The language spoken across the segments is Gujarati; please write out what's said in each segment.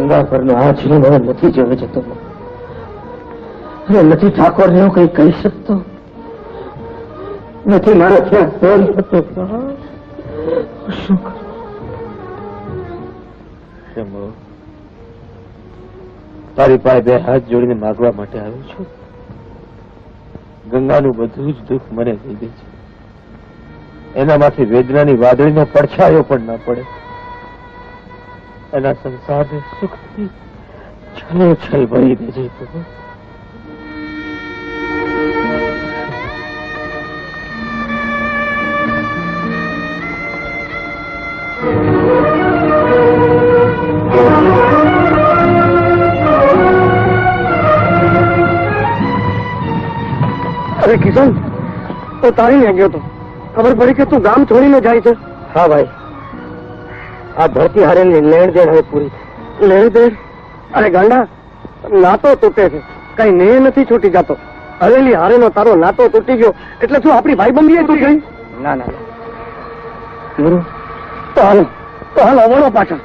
ગંગા પરનો આ જીવ હવે નથી જોઈ જતો, નથી ઠાકોર ને કઈ કહી શકતો, નથી મારા ત્યાં સહન થતો. શું કરું? તારી પાસે બે હાથ જોડીને માગવા માટે આવ્યો છું. ગંગાનું બધું જ દુઃખ મને થઈ ગયું છે. એનામાંથી વેદનાની વાદળીનો પડછાયો પણ ના પડે. એના સંસારને સુખથી છલોછલ ભરી દેજે પ્રભુ. અરે કિશન, તો તારી ને ગયો તો ખબર પડી કે તું ગામ છોડીને જાય છે? હા ભાઈ, આ ધરતી હારેની લેણ દેણ હવે પૂરી. લેણ દેણ? અરે ગાંડા, નાતો તૂટે છે, કઈ નેહ નથી છૂટી જતો. હરેલી હારેનો તારો નાતો તૂટી ગયો એટલે શું આપણી ભાઈબંધી તૂટી ગઈ? ના ના તો હાલો વળો પાછા.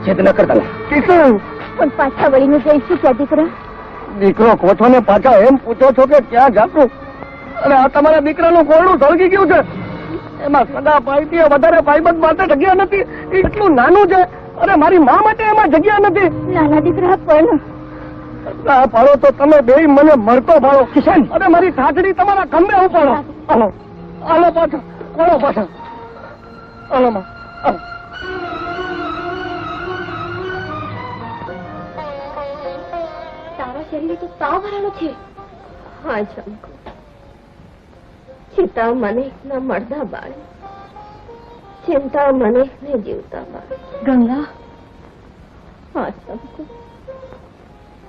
છેદ ન કરતા કિશન, પણ પાછા વળીને જઈશું ક્યાં દીકરા? દીકરો કોઠો ને પાછા એમ પૂછો છો કે ક્યાં જાતું? અને આ તમારા દીકરાનું કોરડું સળગી ગયું છે. એમાં સગા ભાઈ વધારે ભાઈબંધ માટે જગ્યા નથી. એટલું નાનું છે અને મારી મા માટે એમાં જગ્યા નથી. નાના દીકરા પણ ફાળો તો તમે બે મને મરતો ફાળો. કિશન, અને મારી ઠાકડી તમારા ખંભે ઉપાડો. હાલો હાલો પાછા, વળો પાછા. હાલો માં, હાલો. તારા શરીરે તો તાવ ભરેલો છે. હા ચંકુ, ચિંતા મને ના મળતા બાળી, ચિંતા મને ને જીવતા બાળી. ગંગા, હા ચંકુ,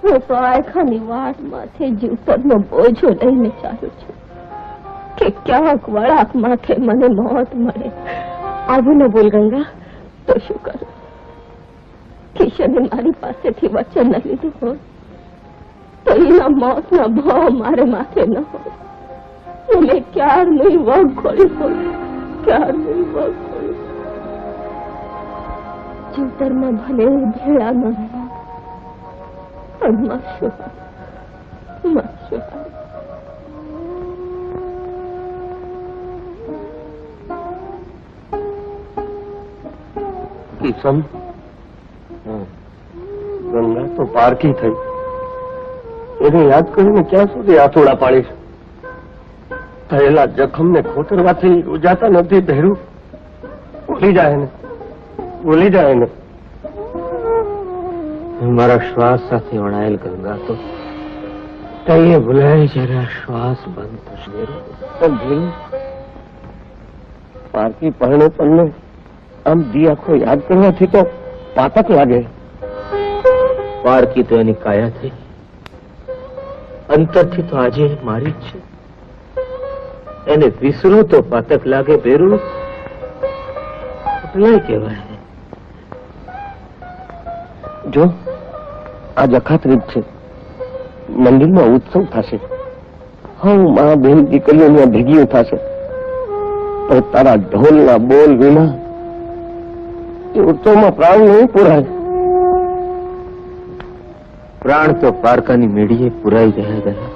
હું તો આખાની વાટમાંથી જીવતરનો બોજો લઈને ચાલું છું કે ક્યાંક વળાક માથે મને મોત મળે. આવું ન બોલ ગંગા. તો શું કરું? કિશને મારી પાસેથી વચન ન લીધું હોય તો એના મોતના ભાવ મારે માથે ન હોય. એને ક્યારનું વગ ખોલી હોય, ક્યારનું વગ ખોલી. જીવતરમાં ભલે ભેળા ન રહ્યા પણ મરશું. કિશન, ગંગા તો પારકી થઈ. એને યાદ કરીને ક્યાં સુધી હાથોડા પાડીશ? થયેલા જખમ ને ખોતરવાથી ઉજાતા નથી. ધૈર્ય ભૂલી જાય ને, ભૂલી જાય ને. મારા શ્વાસ સાથે વણાયેલ ગંગા તો કઈ ભૂલાય જયારે આ શ્વાસ બંધ થશે. પારકી પરણે તમને આમ દી આખો યાદ કરવાથી તો પાતક લાગે. પારકી તો એની કાયા થઈ, અંતરથી તો આજે મારી જ છે. એને વિસરું તો પાતક લાગે. બેરું એટલે કહેવાય. જો આજ અખાત્રીજ છે, મંદિરમાં ઉત્સવ થશે. હું મા બેન દીકરીઓ ભેગીઓ થશે. પણ તારા ઢોલના બોલ વિના એ ઉત્સવમાં પ્રાણ નહીં પુરાય. પ્રાણ તો પારકાની મેળીએ પુરાઈ રહ્યા ગયા.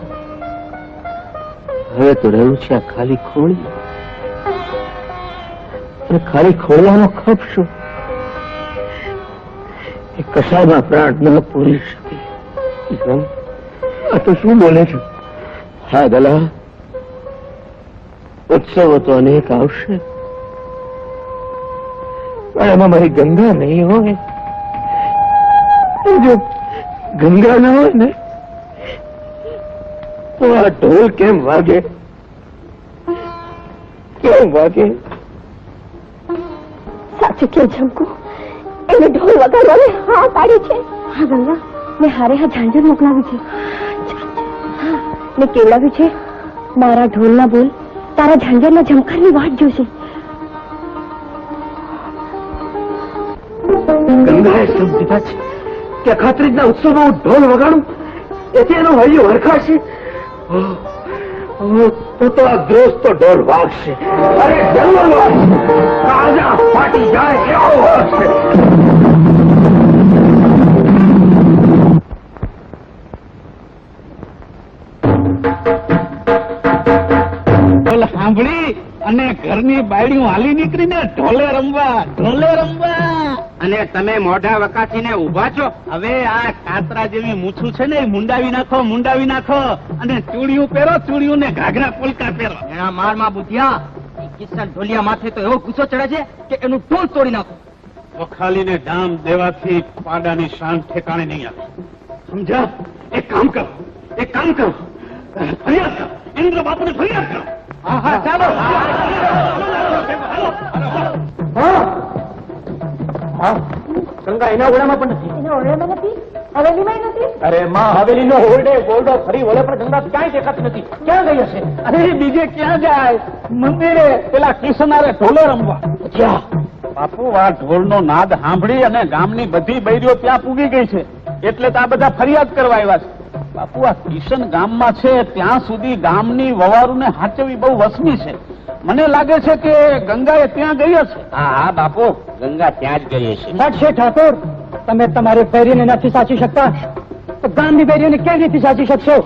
હવે તો રહ્યું છે આ ખાલી ખોળી. અને ખાલી ખોળવાનો ખપ શું? એ કશામાં પ્રાણ ન પૂરી શકે. આ તો શું બોલે છે? હા દલા, ઉત્સવો તો અનેક આવશે પણ એમાં મારી ગંગા નહીં હોય. જો ગંગા ના હોય ને તો આ ઢોલ કેમ વાગે? કેમ વાગે? સાચું કે ઝંકુ, એને ઢોલ વગાડવાની હા પાડી છે. હા ગંગા, મેં હારે હા ઝાંઝર મોકલાવી છે. ને કેવડાવ્યું છે મારા ઢોલના બોલ તારા ઝાંઝરના ઝમખારની વાટ જોશે. ગંગાએ સમજી દીધા છે કે અખાત્રીજના ઉત્સવમાં હું ઢોલ વગાડું એથી એનો હૈયો હરખાશે. તો આ દ્રોષ તો ઢોલ વાગશે. અરે જંગલમાં કાજા ફાટી જાય એવો વાગશે. બધી બાયડીઓ હાલી નીકળીને ઢોલે રમવા. અને તમે મોઢા વકાથીને ઉભા છો. હવે આ કાતરા જેવી મૂછું છે ને એ મુંડાવી નાખો અને ચૂડીયું પહેરો, ચૂડીયું ને ઘાઘરા પોલકા પહેરો. એના મારમાં બુધિયા કિશન ઢોલિયા માથે તો એવો ગુસ્સો ચડે છે કે એનું ટોલ તોડી નાખો. વખાલીને ડામ દેવાથી પાડાની શાન ઠેકાણે નહીં આવે. સમજ્યા? એક કામ કરો, ફરિયાદ કરો, ઇન્દ્ર બાપુને ફરિયાદ કરો. હા ચાલો. ગંગા એના ઓરડામાં પણ નથી. એના ઓરડામાં નથી, હવેલીમાં નથી. અરે માં હવેલીનો ઓરડો ફરી વળે પણ ગંગા ક્યાંય દેખાતી નથી. ક્યાં ગઈ હશે? અરે બીજે ક્યાં જાય? મંદિરે પેલા કિશનારે ઢોલે રમવા. બાપુ આ ઢોલનો નાદ સાંભળી અને ગામની બધી બૈરીઓ ત્યાં પૂગી ગઈ છે, એટલે તો આ બધા ફરિયાદ કરવા આવ્યા છે. બાપુ આ કિશન ગામમાં છે ત્યાં સુધી ગામની વવારુને હાચવી બહુ વસમી છે. મને લાગે છે કે ગંગાએ ત્યાં ગઈ હશે. હા બાપુ, ગંગા ત્યાં જ ગઈ છે. છે ઠાકોર, તમે તમારી બૈરીને નથી સાચી શકતા તો ગામની બૈરીઓને કેવી રીતે સાચી શકશો?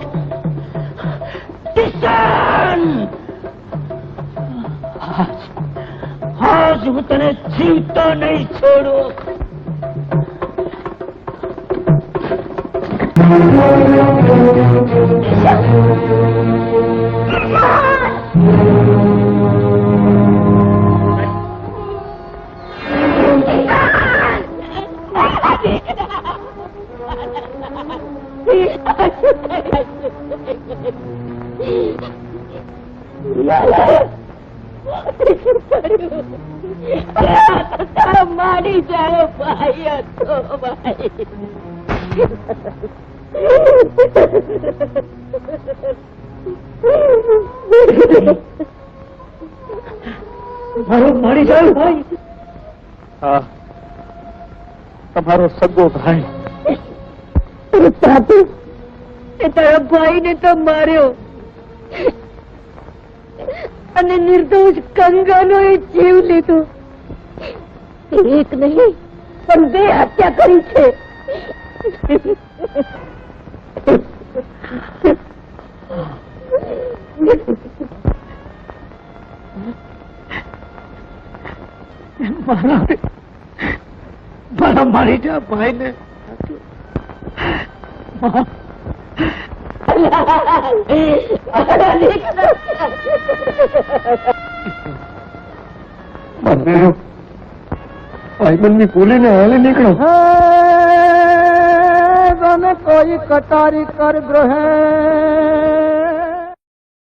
આજ હું તને જીવતો નહીં છોડું. મારી જાણો ભાઈ હતો ભાઈ. મારો મારી જાવ ભાઈ. હા, તમારો સગો ભાઈ. બાપુ, એ તારા ભાઈને તો માર્યો અને નિર્દોષ ગંગાનો એ જીવ લીધો. એક નહીં પણ 2 હત્યા કરી છે. મારા મારી જા ભાઈને. ભાઈબંધની ભૂલીને હાલી નીકળો. તમે કોઈ કટારી કર ગ્રહે